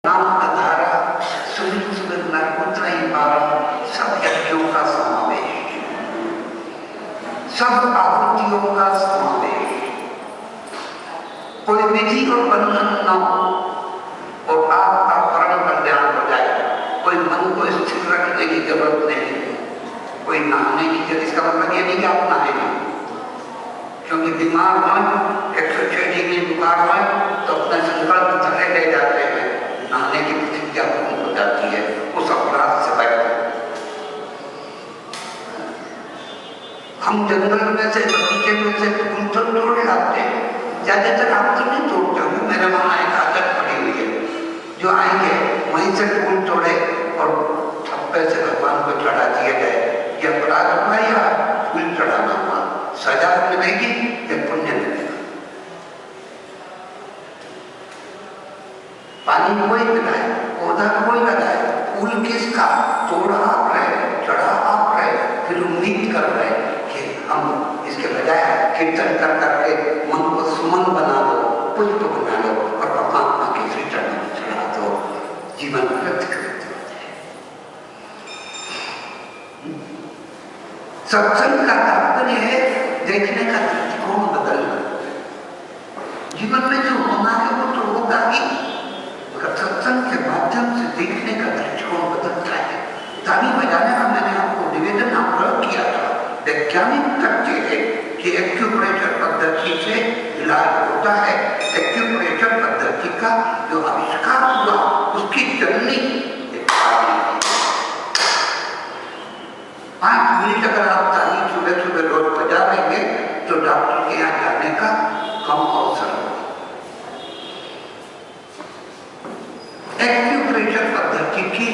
नाम का धारा सुमित सुमित नरपुत्र सब यज्ञों का समावेश, सब आहुतियों का समावेश, कोई विधि और बंधन न हो और आपका परम कल्याण हो जाए। कोई मन को स्थिर रखने की जरूरत नहीं, कोई नहाने की जरूरत, इसका मतलब ये नहीं कि आप नहाएंगे, क्योंकि बीमार मन 106 डिग्री बुखार मन तो अपना संकल्प धरे ले जाते हैं, नहाने की प्रतिज्ञा पूर्ण हो जाती है, उस अपराध से बचते। हम जंगल में से बगीचे में से फूल तो तोड़ लाते हैं, ज्यादातर आप तो नहीं तोड़ते होंगे, मेरे वहां एक आदत पड़ी हुई है, जो आएंगे वहीं से फूल तोड़े और थप्पे से भगवान को चढ़ा दिए गए। ये अपराध हुआ या फूल चढ़ाना हुआ? सजा मिलेगी या पुण्य मिलेगा? पानी कोई पिलाए, पौधा कोई लगाए, फूल किसका? तोड़ा आप रहे, चढ़ा आप रहे, फिर उम्मीद कर रहे कि हम इसके बजाय कीर्तन कर करके मन को सुमन बना दो, पुष्प बना लो और परमात्मा के श्री चरणों में चढ़ा दो, जीवन व्यक्त कर दो। सत्संग का तात्पर्य है देखने का दृष्टिकोण बदलना। जीवन में जो होना है वो तो होगा ही, मगर सत्संग के माध्यम से देखने का दृष्टिकोण बदलता है। ताली बजाने का मैंने आपको निवेदन आग्रह किया था, वैज्ञानिक तथ्य है कि एक्यूप्रेशर पद्धति से इलाज होता है। एक्यूप्रेशर पद्धति का जो आविष्कार हुआ उसकी जननी 5 मिनट अगर आप ताली सुबह सुबह रोज बजा लेंगे तो डॉक्टर के यहाँ जाने का कम अवसर होगा। एक्यूप्रेशर पद्धति की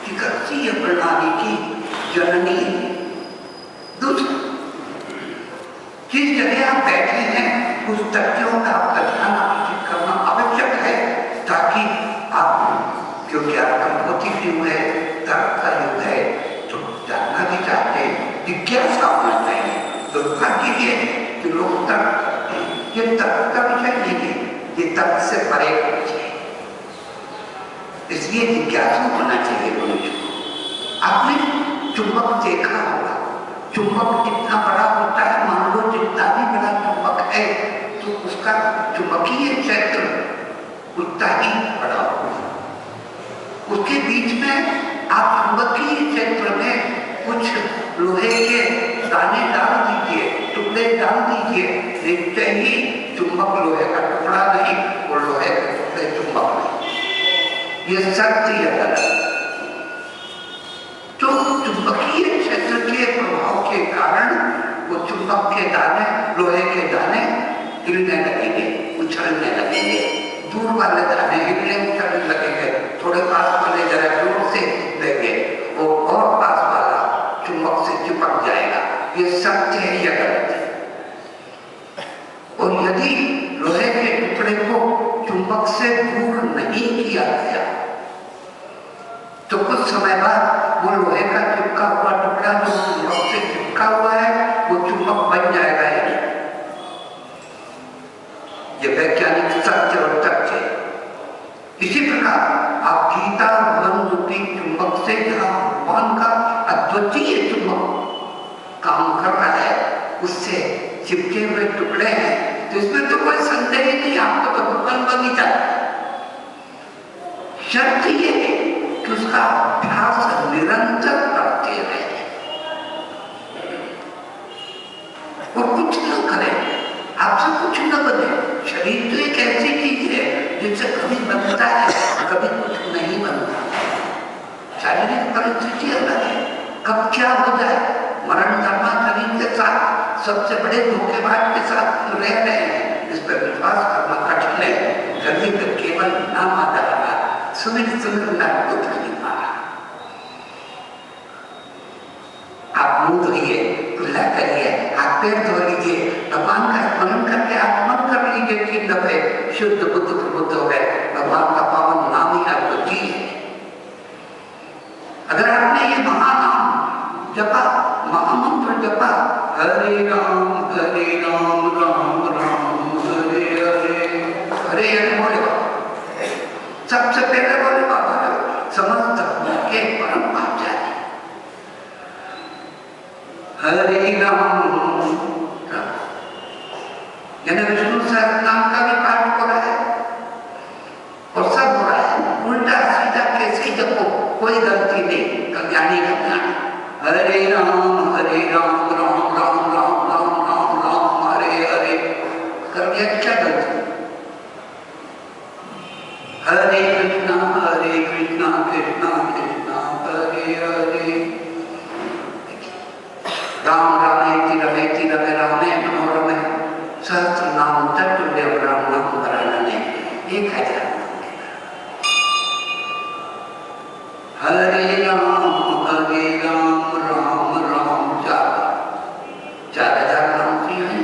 चिकित्सीय प्रणाली की जननी। दूसरा, जिस जगह आप बैठे हैं उस तथ्यों का आपका ध्यान आकर्षित करना आवश्यक है, ताकि आप, क्योंकि आपका भौतिक युग है, तर्क का युग है, तो जानना भी चाहते हैं, जिज्ञासा होना चाहिए। दुर्भाग्य ये है कि लोग तर्क करते हैं, ये तर्क का विषय नहीं है, ये तर्क से परे होना चाहिए। इसलिए जिज्ञासु होना चाहिए मनुष्य को। आपने चुंबक देखा होगा, चुंबक जितना बड़ा होता है, मान लो जितना भी बड़ा चुंबक है तो उसका चुंबकीय क्षेत्र उतना ही बड़ा होगा। उसके बीच में आप चुंबकीय क्षेत्र में कुछ लोहे के दाने डाल दीजिए, टुकड़े डाल दीजिए, देखते ही चुंबक लोहे का टुकड़ा नहीं और लोहे के टुकड़े चुंबक नहीं। ये सत्य है। तो चुंबकीय क्षेत्र के प्रभाव के कारण वो चुंबक के दाने, लोहे के दाने हिलने लगेंगे, उछलने लगेंगे। दूर वाले दाने हिलने उछलने लगेंगे, थोड़े पास वाले जरा दूर से हिलेंगे और पास वाला चुंबक से चिपक जाएगा। ये सत्य है या गलत है? और यदि लोहे के टुकड़े को चुंबक से दूर नहीं किया गया तो कुछ समय बाद वो लोहे का चिपका हुआ टुकड़ा जो चुंबक से चिपका हुआ है वो चुंबक बन जाएगा। ये वैज्ञानिक सत्य और तथ्य है। इसी प्रकार आप गीता मन रूपी चुंबक से जहां भगवान का अद्वितीय चुंबक काम कर रहा है उससे चिपके हुए टुकड़े हैं, तो इसमें तो कोई संदेह ही नहीं, आपको तो भगवान बन ही जाए। शर्त ये है कि उसका अभ्यास निरंतर करते रहे और कुछ न करें, आपसे कुछ न बने। शरीर तो एक ऐसी चीज है जिससे कभी बनता है, कभी कुछ नहीं बनता। शारीरिक परिस्थिति अलग है, कब क्या हो जाए। मरण धर्मा शरीर के साथ सबसे बड़े धोखेबाज के साथ रह रहे हैं, इस पर विश्वास करना कठिन है। शरीर पर केवल नाम आता है, सुमिर सुमिर कुछ नहीं पाया। आप मुंह धोइए, कुल्ला करिए, हाथ पैर धो लीजिए, भगवान का स्मरण करके आप मन कर लीजिए, 3 दफे शुद्ध बुद्ध प्रबुद्ध हो गए। भगवान का पावन नाम ही आपको जी है। अगर आपने ये महानाम जपा, महामंत्र जपा, हरे राम राम राम हरे हरे, हरे हरे बोले, सबसे पहले बोले बाबा समस्त धर्मों के परम आचार्य हरे राम यानी विष्णु सहस्त्र नाम का भी पाठ हो रहा है और सब हो रहा है उल्टा सीधा कैसे जपो कोई गलती नहीं कल्याणी कल्याण हरे राम राम राम राम राम राम राम हरे हरे कर दिया क्या गलती हरे कृष्णा कृष्णा कृष्णा हरे हरे राम रामेति रमेति रमे रामे मनोरमे सहस्र नाम तत्तुल्य राम नाम वरानने 1000 हरे राम राम राम 4000 नाम की है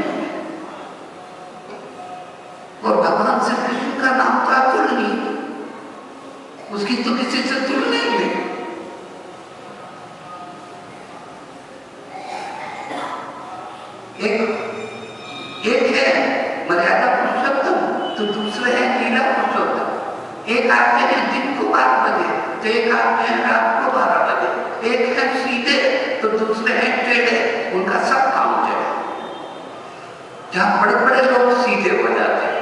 और भगवान श्री कृष्ण का नाम तो अतुलनीय उसकी तो किसी से तुलना ही नहीं एक है मर्यादा पुरुषोत्तम तो दूसरे है लीला पुरुषोत्तम एक आते हैं दिन को 12 बजे तो एक आते हैं रात को 12 बजे एक है सीधे तो दूसरे हैं टेढ़े उनका सब काम है जहां बड़े बड़े लोग सीधे हो जाते हैं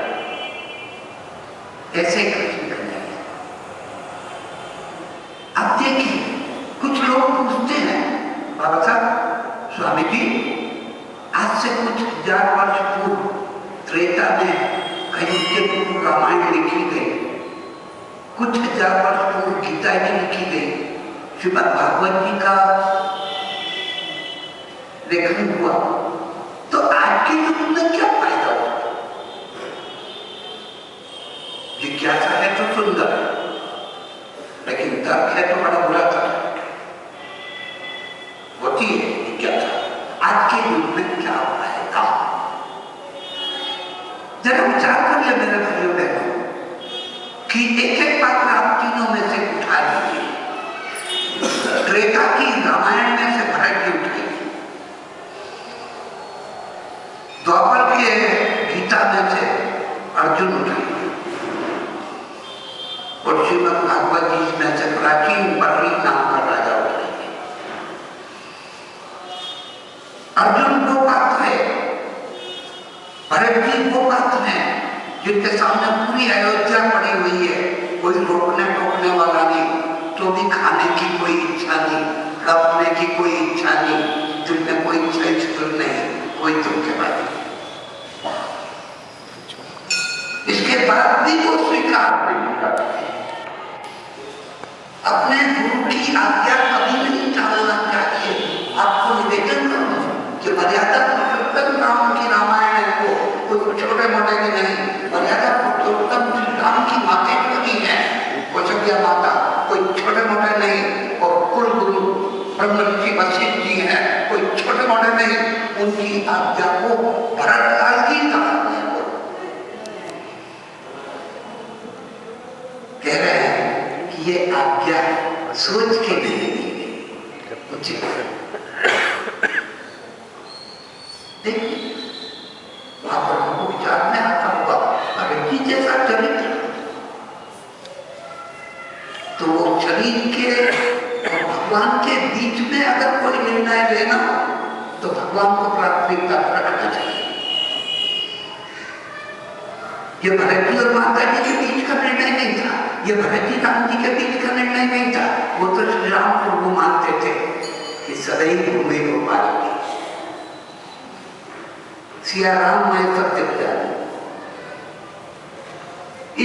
ऐसे कृष्ण करने अब देखिए कुछ लोग पूछते हैं बाबा साहब स्वामी जी आज से कुछ 1000 वर्ष पूर्व त्रेता में कहीं के पूर्व रामायण लिखी गई कुछ 1000 वर्ष पूर्व गीता में लिखी गई श्रीमद् भागवत जी का लेखन हुआ तो आज के युग में क्या फायदा होगा जिज्ञासा है तो सुंदर लेकिन तर्क है तो बड़ा बुरा तर्क होती है जिज्ञासा आज के युग में क्या होता है काम जरा विचार कर ले मेरे भाइयों बहनों कि एक एक पात्र आप तीनों में से उठा लीजिए त्रेता की रामायण में से भरत की उठाई द्वापर के गीता में से अर्जुन उठाई और श्रीमद् भागवत जी में से प्राचीन बर्री नाम का राजा उठाई अर्जुन वो पात्र है भरत जी वो पात्र है जिनके सामने पूरी अयोध्या पड़ी हुई है कोई रोकने टोकने वाला नहीं तो भी खाने की कोई इच्छा नहीं रखने की कोई इच्छा नहीं जिनमें कोई छल नहीं कोई धोखेबाजी इसके बाद भी वो स्वीकार नहीं करते अपने गुरु की आज्ञा कभी नहीं टालना चाहिए आपको निवेदन करूं कि मर्यादा पुरुषोत्तम राम की रामायण है वो कोई छोटे मोटे की नहीं मर्यादा पुरुषोत्तम राम की मातेश्वरी है कौशल्या माता कोई छोटे मोटे नहीं और कुल गुरु ब्रह्म ऋषि वशिष्ठ जी हैं कोई छोटे मोटे नहीं उनकी आज्ञा को भरतलाल जी कहा कह रहे हैं कि ये आज्ञा सोच के नहीं दी उचित देखिए वहां पर हमको विचार में आता हुआ भगत जी जैसा चरित्र तो वो शरीर के और भगवान के बीच में अगर कोई निर्णय लेना तो भगवान को प्राथमिकता रखना चाहिए ये भरत जी और माता जी के बीच का निर्णय नहीं था ये भरत जी राम जी के बीच का निर्णय नहीं था वो तो श्री राम को वो मानते थे कि सदैव घूमे गोपाल की सिया राम मैं सत्य जाने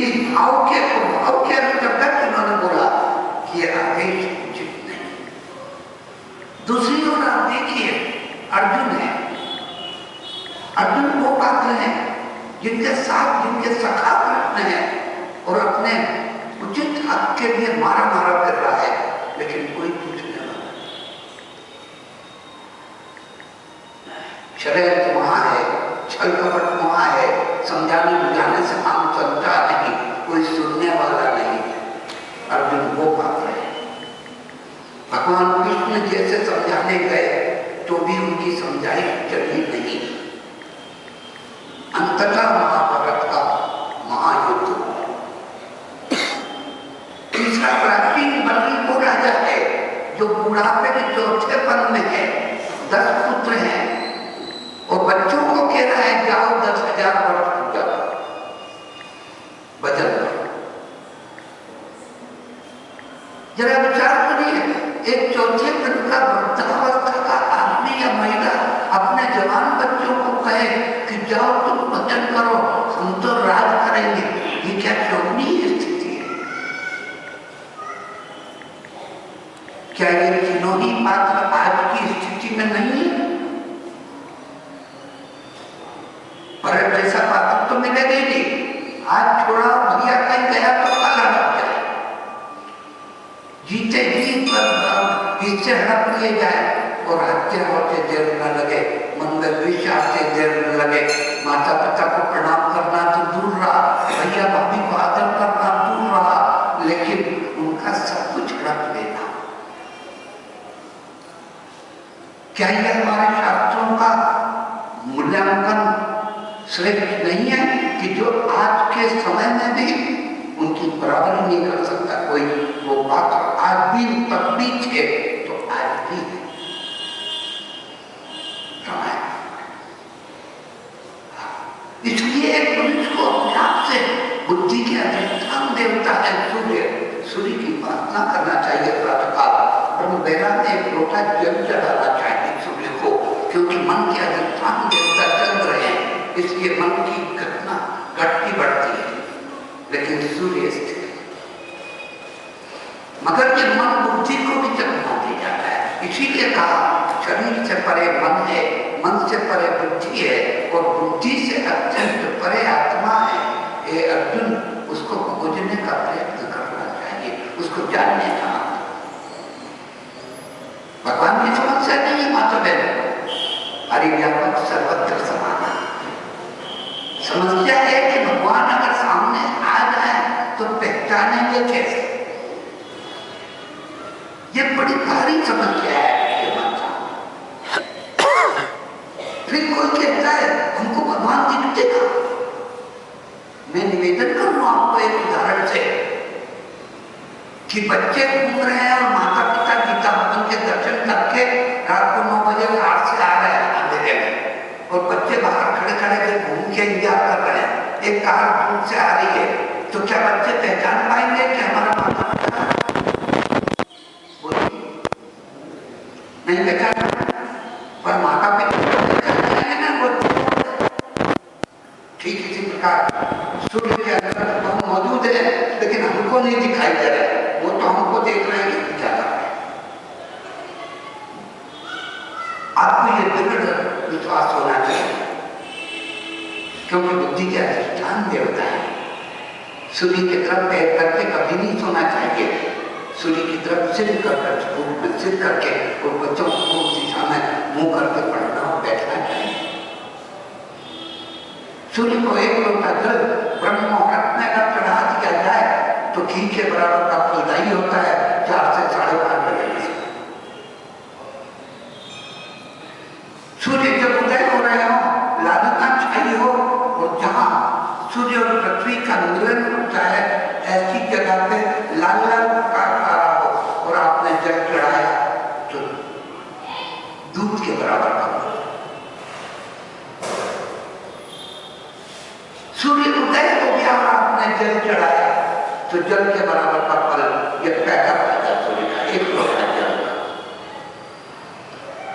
इस भाव के प्रभाव के अंतर्गत उन्होंने बोला कि ये आदेश उचित नहीं दूसरी ओर आप देखिए अर्जुन है अर्जुन वो पात्र है जिनके साथ जिनके सखा कृष्ण है और अपने उचित हक के लिए मारा मारा कर रहा है लेकिन कोई पूछने वाला षड्यंत्र वहां है छल कपट वहां है समझाने बुझाने से काम चलता नहीं कोई सुनने वाला नहीं अर्जुन वो पात्र है भगवान कृष्ण जैसे समझाने गए तो भी उनकी समझाई चली नहीं अंततः महाभारत का महायुद्ध तीसरा प्राचीन बलि वो राजा है जो बुढ़ापे के चौथे पन में है, 10 पुत्र हैं और बच्चों को कह रहा है जाओ 10,000 वर्ष पूजा करो, बचत करो। जरा विचार करिए, एक चौथे पन का वृद्धावस्था का आदमी या महिला अपने जवान बच्चों को कहे कि जाओ तुम भजन करो, हम तो राज करेंगे, ये क्या शोभनीय स्थिति है? क्या ये तीनों ही पात्र आज की स्थिति में नहीं है? पर जैसा पात्र तो मिलेगा ही नहीं। आज छोड़ा भैया कहीं गया तो कल हड़प जाए, जीते जी इससे हड़प लिए जाए और हत्या होते देर न लगे, मन में विश्वास से देर न लगे, माता पिता को प्रणाम करना तो दूर रहा, भैया भाभी को आदर करना दूर रहा, लेकिन उनका सब कुछ हड़प लेना। क्या ये हमारे शास्त्रों का मूल्यांकन श्रेष्ठ नहीं है कि जो आज के समय में भी उनकी बराबरी नहीं कर सकता कोई, वो पात्र आज भी तब भी थे तो आज भी है। इसलिए मनुष्य को अपने आप से बुद्धि के अधिष्ठान देवता है सूर्य, सूर्य की प्रार्थना करना चाहिए प्रातःकाल। ब्रह्म बेला में एक लोटा जल चढ़ाना चाहिए सूर्य को, क्योंकि मन के अधिष्ठान देवता चल रहे हैं, इसलिए मन की घटना घटती बढ़ती है, लेकिन सूर्य स्थिर है। मगर ये मन बुद्धि को भी चलना दे जाता है, इसीलिए कहा शरीर से परे मन है, मन से परे बुद्धि है और बुद्धि से अत्यंत परे आत्मा है। ये अर्जुन, उसको खोजने का प्रयत्न करना चाहिए, उसको जानने का। भगवान की समस्या नहीं है माता बहन, परिव्यापक सर्वत्र समान। समस्या है कि भगवान अगर सामने आ जाए तो पहचानेंगे कैसे? ये बड़ी भारी समस्या है। फिर कोई कहता है हमको भगवान दिखते का। मैं निवेदन कर रहा हूं आपको एक उदाहरण से कि बच्चे घूम रहे हैं और माता पिता गीता भवन के दर्शन करके रात को 9 बजे घर से आ रहे हैं अंधेरे में, और बच्चे बाहर खड़े खड़े के घूम के इंतजार कर रहे हैं। एक कार दूर से आ रही है, तो क्या बच्चे पहचान पाएंगे कि हमारा माता पिता? नहीं पहचान, पर माता पिता ठीक इसी प्रकार सूर्य के अंदर हम मौजूद है, लेकिन हमको नहीं दिखाई दे रहे, वो तो हमको देख रहे हैं कि क्या कर रहे हैं। आपको ये दृढ़ विश्वास होना चाहिए, क्योंकि बुद्धि के अधिष्ठान देवता है। सूर्य की तरफ पैर करके कभी नहीं सोना चाहिए, सूर्य की तरफ सिर करके सिर करके और बच्चों को दिशा में मुंह करके पढ़ना और बैठना चाहिए। सूर्य को एक लोटा जल ब्रह्म मुहूर्त में अगर चढ़ा दिया जाए तो घी के बराबर का फलदायी होता है 4 से 5.5 बजे में। सूर्य जब उदय हो रहे हो, लालना छाई हो, और जहां सूर्य और पृथ्वी का मिलन होता है ऐसी जगह पे लाल लाल का रहा हो और आपने जल चढ़ाया तो दूध के बराबर का। सूर्य उदय हो गया और आपने जल चढ़ाया तो जल के बराबर का फल, ये पैदा पैदा सूर्य का एक लोटा जल का।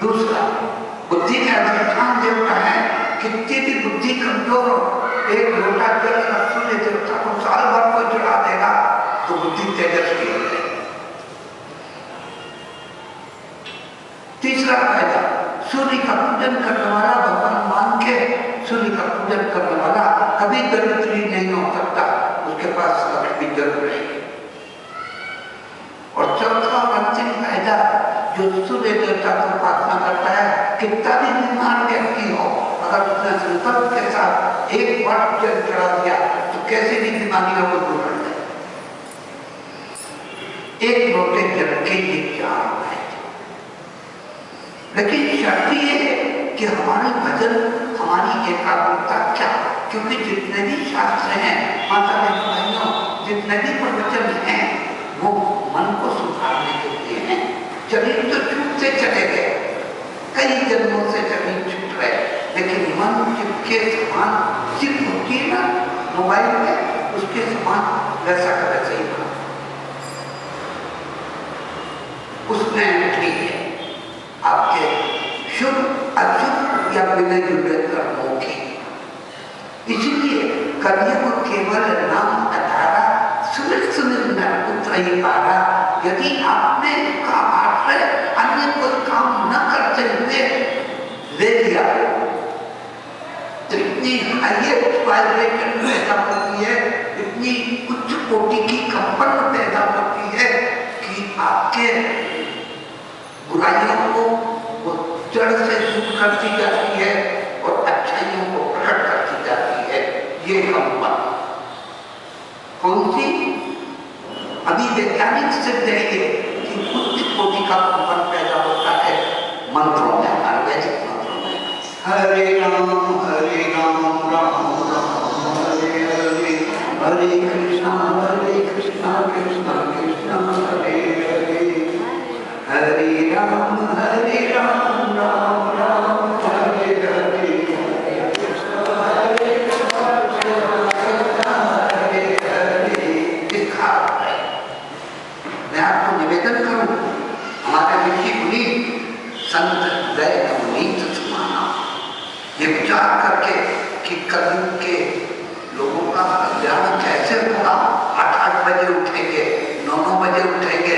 दूसरा, बुद्धि का अधिष्ठान देवता है, कितनी भी बुद्धि कमजोर हो, एक लोटा जल का सूर्य देवता को साल भर को चढ़ा देगा तो बुद्धि तेजस्वी हो जाएगी। तीसरा फायदा, सूर्य का पूजन करने वाला, भगवान मान के सूर्य का पूजन करने वाला कभी दरिद्री नहीं हो सकता, उसके पास लक्ष्मी जरूर रहेगी। और चौथा और अंतिम फायदा, जो सूर्य देवता को उपासना करता है, कितना भी बीमार व्यक्ति हो, अगर उसने संकल्प के साथ एक वर्ष जल चढ़ा दिया तो कैसे भी बीमारियों को दूर कर दे। एक लोटे जल के लिए 4 है, लेकिन शर्त ये है कि हमारे भजन, हमारी एकाग्रता क्या, क्योंकि जितने भी शास्त्र हैं माता बहनों, जितने भी प्रवचन हैं वो वैसा का वैसे ही भाव। उसमें ठीक है आपके शुभ अशुभ या बिना जुड़े कर्मों की। इसलिए कलयुग केवल नाम अठारा सुमिर सुमिर नरपुत्र ही पारा। यदि आपने काम आश्रय अन्य कोई काम न करते हुए ले लिया तो इतनी हाईएस्ट वाइब्रेशन पैदा होती है, इतनी उच्च कोटि की कंपन पैदा होती है कि आपके बुराइयों को वो जड़ से दूर करती जाती है और अच्छाइयों को प्रकट करती जाती है। ये कंपन कौन सी? अभी वैज्ञानिक सिद्ध है ये कि उच्च कोटि का कंपन पैदा होता है मंत्रों में, आयुर्वेदिक मंत्रों में। हरे राम राम राम हरे हरे, हरे कृष्णा कृष्णा कृष्णा हरे हरे, हरे राम राम राम हरे हरे, कृष्णा हरे हरे। दिखा मैं आपको निवेदन करूं, हमारे ऋषि मुनि संत हृदय नवनीत सुमाना ये विचार करके कि कलयुग के लोगों का कल्याण कैसे होगा। 8-8 बजे उठेंगे, 9-9 बजे उठेंगे,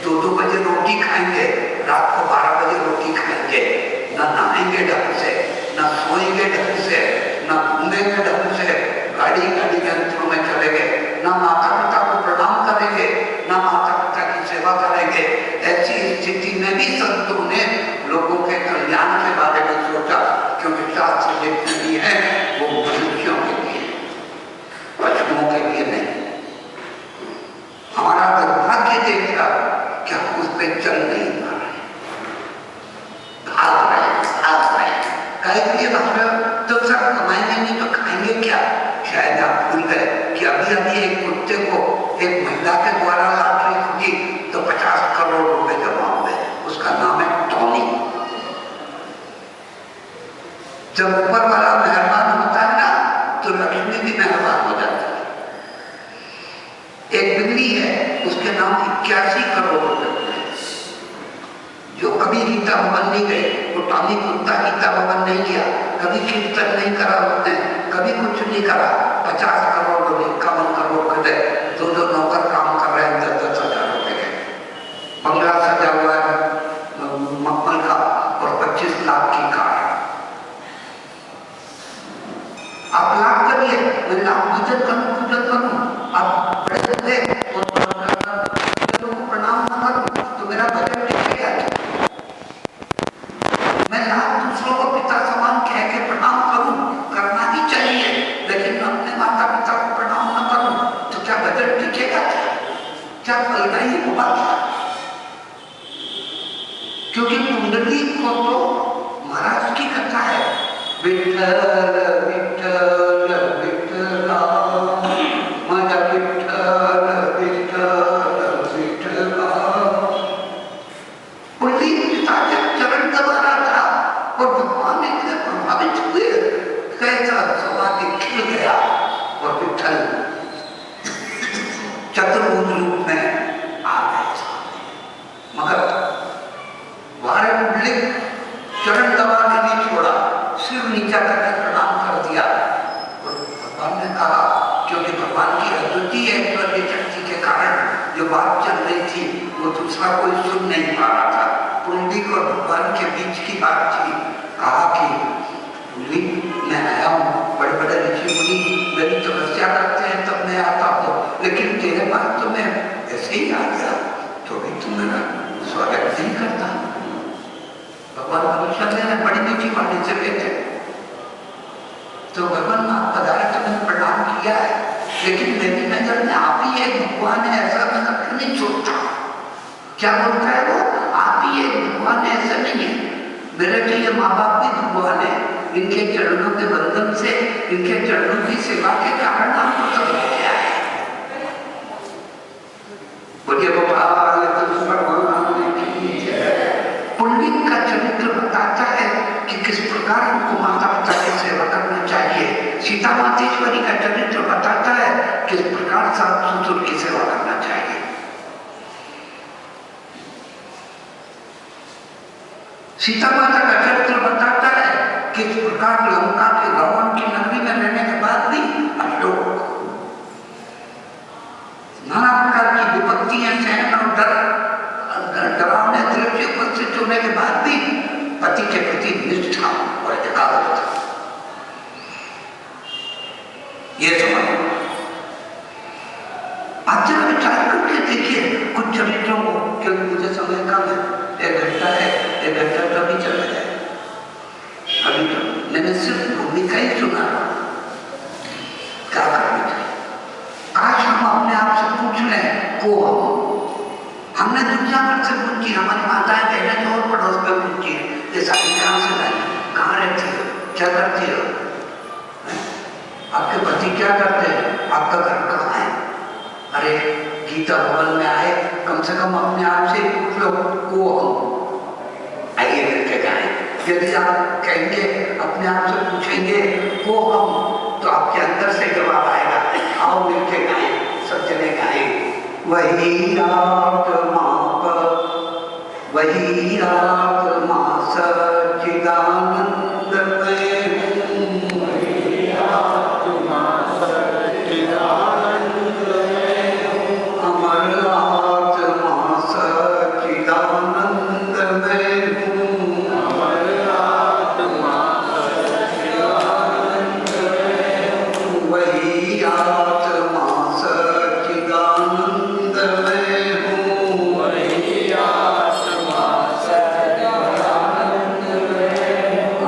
2-2 बजे रोटी खाएंगे, रात को 12 बजे रोटी खाएंगे, न नहाएंगे ढंग से, न सोएंगे ढंग से, न घूमेंगे ढंग से, गाड़ी यंत्रों में चलेंगे, न माता पिता को प्रणाम करेंगे, न माता पिता की सेवा करेंगे। ऐसी स्थिति में भी संतों ने लोगों के कल्याण के बारे में सोचा, क्योंकि शास्त्र जितने भी है वो मनुष्यों के लिए, पशुओं के लिए नहीं। हमारा दुर्भाग्य देखा कि हम उस पर चल नहीं पा रहे, भाग रहे कहेंगे तो सब कमाएंगे नहीं तो खाएंगे क्या। शायद आप भूल गए कि अभी एक कुत्ते को एक महिला के द्वारा लॉटरी खुली तो 50 करोड़ रुपए जमा हुए। उसका नाम है टॉमी। जब ऊपर वाला मेहरबान होता है ना तो लक्ष्मी भी मेहरबान हो जाती है। एक बिल्ली है, उसके नाम 81 करोड़ रुपए जो कभी गीता भवन नहीं गए, वो टॉमी कुत्ता गीता भवन नहीं गया, कभी कीर्तन नहीं करा उसने, कभी कुछ नहीं करा। 50 करोड़ रुपए, 51 करोड़ रुपए, 2 नौकर काम कर रहे हैं, 10-10 हजार रुपए के बंगला सजा हुआ है मक्खन का और 25 लाख की कार। आप लाभ करिए, मैं लाभ पूजन करूं, आप बड़े हुए और प्रणाम न करूं तो मेरा बजट टिकेगा। मैं लाभ दूसरों को पिता समान कह के प्रणाम करूं, करना ही चाहिए, लेकिन मैं अपने माता पिता को प्रणाम न करूं तो क्या बजट टिकेगा? क्या कलना ही होगा? क्योंकि कुंडली को तो महाराज की कथा है, विठ्ठल विठ्ठल विठ्ठला माझा विठ्ठल विठ्ठल विठ्ठला। कुंडली पिता के चरण दबा रहा था और भगवान इतने प्रभावित हुए, कैसा समाधि खिल गया और विठ्ठल चतुर्भुज रूप में आ गए। मगर वारे कुंडली चरण दबा के नहीं छोड़ा, सिर नीचा करके प्रणाम कर दिया। और भगवान ने कहा, क्योंकि भगवान की अद्वितीय ऐश्वर्य शक्ति के कारण जो बात चल रही थी वो दूसरा कोई सुन नहीं पा रहा था। कुंडली और भगवान के बीच की बात थी। कहा कि कुंडली मैं आया हूँ, बड़े बड़े ऋषि मुनि मेरी तपस्या करते हैं तब मैं आता हूँ, लेकिन तेरे पास तो मैं ऐसे ही आ गया तो भी तुम मेरा स्वागत नहीं करता। भगवान परमेश्वर ने बड़ी मीठी वाणी से कहते तो भगवान आप पधारे तो मैंने प्रणाम किया है, लेकिन मेरी नजर में आप ही एक भगवान है ऐसा मैं कभी नहीं सोचता। क्या बोलता है वो? आप ही एक भगवान है ऐसा नहीं है, मेरे तो ये माँ बाप भी भगवान है, इनके चरणों के बंधन से, इनके चरणों की सेवा के कारण आपको सब हो गया है। बोलिए गोपाल कृष्ण भगवान की जय। पुंडलिक का चरित्र बताता है कि किस प्रकार हमको माता पिता की सेवा करना चाहिए। सीता मातेश्वरी का चरित्र बताता है किस प्रकार सास ससुर की सेवा करना चाहिए। सीता माता का चरित्र बताता है किस प्रकार लंका के रावण की नगरी में रहने के बाद भी अशोक नाना प्रकार की विपत्तियां सहन और डरावने दृश्य उपस्थित होने के बाद भी पति के प्रति निष्ठा और एकाग्रता, ये समझ आप जरा विचार करके देखिए कुछ चरित्रों को, क्योंकि मुझे समय कम है, 1 घंटा है, 1 घंटा तो अभी चला जाए, अभी तो मैंने सिर्फ भूमिका ही सुना, क्या करना चाहिए। आज हम अपने आप से पूछ लें को हमने दुनिया भर से पूछी, हमारी माताएं बहनें तो और पड़ोस में पूछी है, ये सारी कहाँ से लाई, कहाँ रहती हो, क्या करती हो, आपके पति क्या करते हैं, आपका घर कहाँ है। अरे गीता भवन में आए, कम से कम अपने आप से पूछ लो को हम, आइए मिलके गाएं। यदि आप कहेंगे अपने आप से पूछेंगे को हम, तो आपके अंदर से जवाब आएगा, आओ मिलके गाएं, सब जने गाएं। वही आत्मा वही आत्मा सच्चिदानंद में, वही आत्मा सच्चिदानंद में, अमर आत्मा सच्चिदानंद में, अमर आत्मा सच्चिदानंद में, वही आत्मा सच्चिदानंद में हूँ, वही आत्मा सच्चिदानंद में,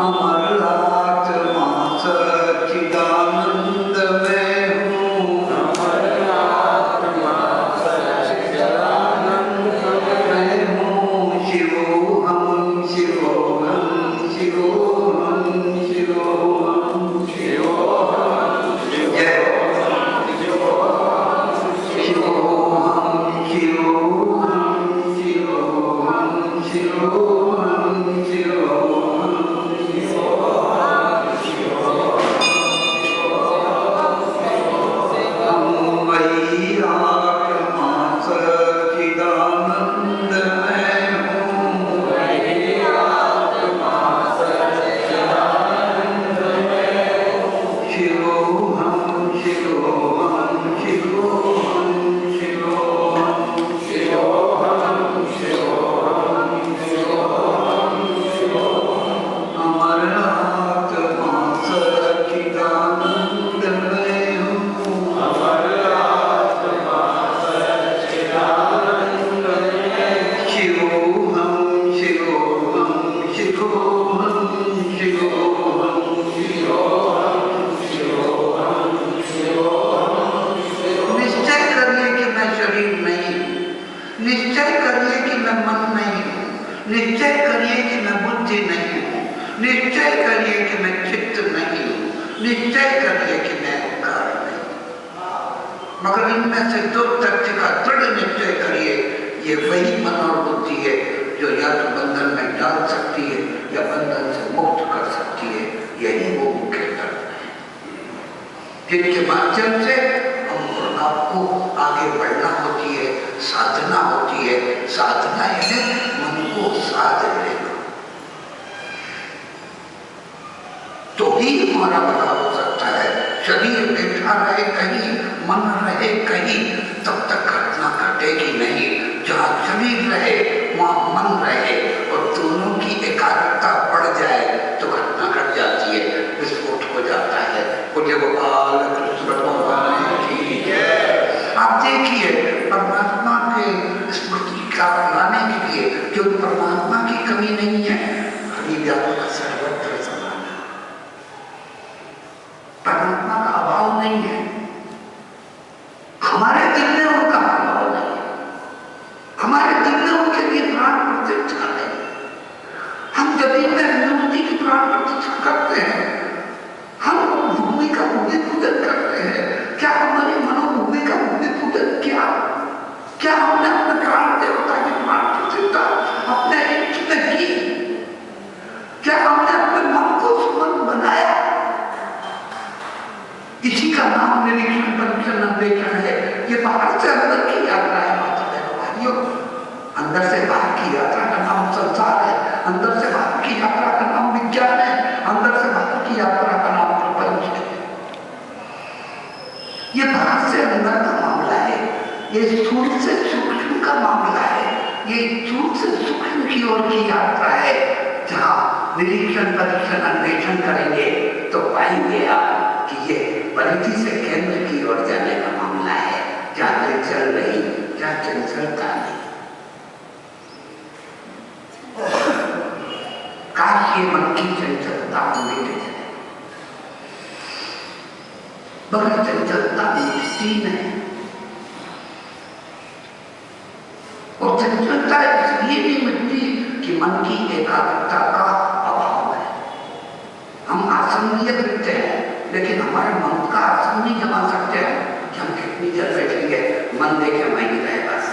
अमर आत्मा सच्चिदानंद में हूँ, अमर आत्मा सच्चिदानंद में हूँ। शिवोहम शिवोहम शिवोहम शिवोहम शिवोहम जय जिनके माध्यम से हमको आपको आगे बढ़ना होती है, साधना होती है। साधना यानी मन को साध लेना, तो ही हमारा भला हो सकता है। शरीर बैठा रहे कहीं, मन रहे कहीं, तब तक घटना घटेगी नहीं। जहाँ शरीर रहे वहाँ मन रहे और दोनों की एकाग्रता बढ़ जाए तो घटना घट जाती है, विस्फोट हो जाता है। बोले गोपाल कृष्ण भगवान ठीक है। आप देखिए परमात्मा के स्मृति का लाने के लिए, जो परमात्मा की कमी नहीं है, हरि व्यापक सर्वत्र समान, परमात्मा का अभाव नहीं है। हमारे दिल में उनका अभाव नहीं है, हमारे दिल में उनके लिए प्राण प्रतिष्ठा है। हम जमीन में हनुमति की प्राण प्रतिष्ठा करते हैं, हम भूमि का भूमि पूजन करते हैं। क्या हमारी मनोभूमि का भूमि पूजन किया? क्या हमने अपने प्राण देवता की प्राण प्रतिष्ठा अपने इष्ट में की? क्या हमने अपने मन को सुमन बनाया? इसी का नाम निरीक्षण पंचनंदे बाहर से अंदर की यात्रा है माता बहनों भाइयों। अंदर से बाहर की यात्रा का नाम संसार है, अंदर से बाहर की यात्रा का नाम विज्ञान है, अंदर से बाहर की यात्रा का नाम प्रपंच है। ये बाहर से अंदर का मामला है, ये स्थूल से सूक्ष्म का मामला है, ये स्थूल से सूक्ष्म की ओर की यात्रा है, जहां निरीक्षण परीक्षण अन्वेषण करेंगे तो पाएंगे आप कि ये परिधि से केंद्र की ओर जाने का मामला है, जहां चंचल नहीं, जहां चंचलता नहीं। काश ये मन की चंचलता मिट जाए, मगर चंचलता मिटती नहीं। और चंचलता इसलिए भी मिटती कि मन की एकाग्रता का अभाव है। हम आसनीय करते हैं, लेकिन हमारे मन का आसन नहीं जमा सकते हैं कि हम कितनी देर बैठेंगे, मन देखे वहीं रहे बस।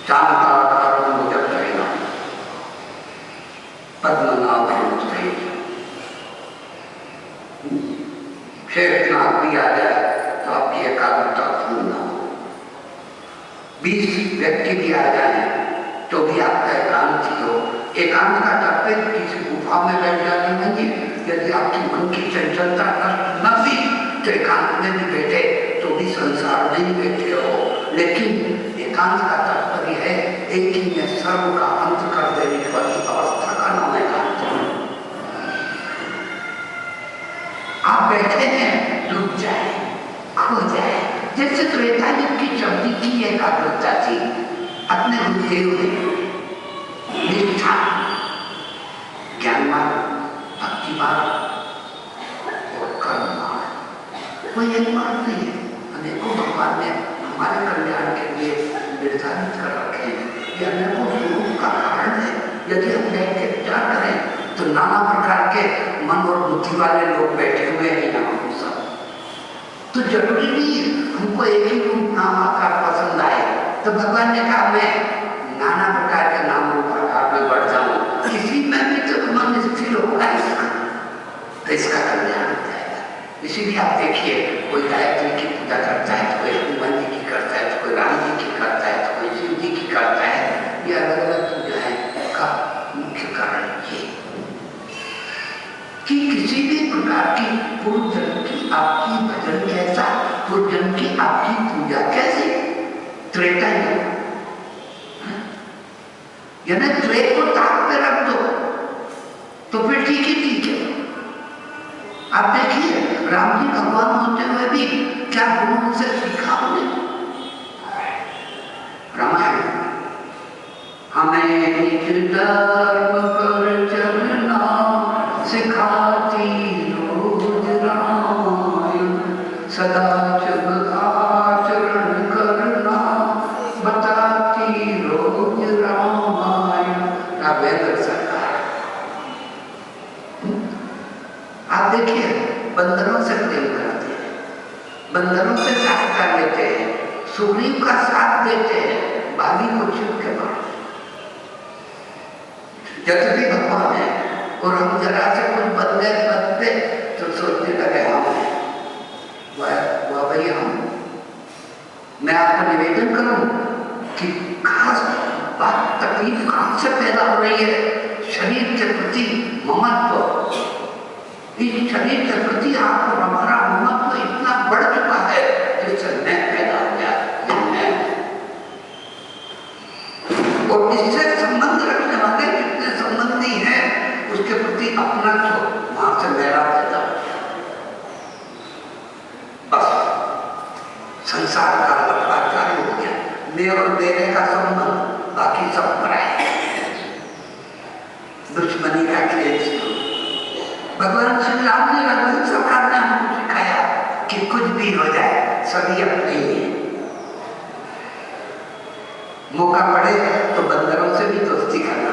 शांताकारं भुजगशयनं पद्मनाभं सुरेशं। शेषनाग भी आ जाए तो आपकी एकाग्रता पूर्ण हो, 20 व्यक्ति भी आ जाए तो भी आपका एकांत ही हो। एकांत का तात्पर्य किसी गुफा में बैठ जाने नहीं है। यदि आपकी मन की चंचलता नष्ट न भी तो एकांत में भी बैठे तो भी संसार में ही बैठे हो, लेकिन एकांत का तात्पर्य है एक ही में सर्व का अंत कर देने वाली अवस्था का नाम एकांत। आप बैठे हैं, डूब जाए, खो जाए, जैसे त्रेता युग की शब्दी की एकाग्रता थी, अपने गुरुदेव में निष्ठा, ज्ञानवान, भक्तिवान और कर्मवान। कोई एक बात नहीं है, अनेकों भगवान ने हमारे कल्याण के लिए निर्धारित कर रखे हैं। ये अनेकों स्वरूप का कारण है। यदि हम बैठ के विचार करें तो नाना प्रकार के मन और बुद्धि वाले लोग बैठे हुए हैं यहाँ पर सब। तो जरूरी नहीं है हमको एक ही रूप नाम आकार पसंद आए तो भगवान ने कहा मैं नाना प्रकार के नाम रूप आकार में बढ़ जाऊं, किसी में भी तो मन स्थिर होगा इसका, तो इसका कल्याण हो जाएगा। इसीलिए आप देखिए, कोई गायत्री की पूजा करता है तो कोई हनुमान जी की करता है, तो कोई राम जी की करता है, तो कोई शिव जी की करता है। ये अलग अलग पूजाएं का मुख्य कारण ये कि किसी भी प्रकार की पूर्वजन्म की आपकी भजन कैसा, पूर्वजन्म की आपकी पूजा कैसी, त्रेता युग, यानी त्रे को ताक पे रख दो तो फिर ठीक है। आप देखिए राम जी भगवान होते हुए भी क्या गुरु से सीखा उन्हें रामायण, हमें निज धर्म पर चलना सिखाती रोज रामायण, सदा शुभ आचरण करना बताती रोज रामायण। राघवेंद्र सरकार, आप देखिए बंदरों से प्रेम करते हैं, बंदरों से सहायता लेते हैं, सुग्रीव का साथ देते हैं, बाली को छुप के मारते। जब भी भगवान है और हम जरा से कुछ बदले तो सोचने लगे हम भाई हम, मैं आपको निवेदन करूं कि खास बात तकलीफ कहां से पैदा हो रही है, शरीर के प्रति ममत्व। इस शरीर के प्रति आपको हमारा ममत्व इतना बढ़ चुका है जिससे मैं पैदा हो गया, और इससे संबंध रखने वाले जितने संबंधी हैं उसके प्रति अपना जो वहां से मेरा पैदा हो गया। बस संसार का लफड़ा चालू हो गया, मैं और मेरे का संबंध, बाकी सब पराए, दुश्मनी का खेल शुरू। भगवान श्री राम जी रघुवंश सरकार ने हमको सिखाया कि कुछ भी हो जाए सभी अपने ही हैं। मौका पड़े तो बंदरों से भी दोस्ती करना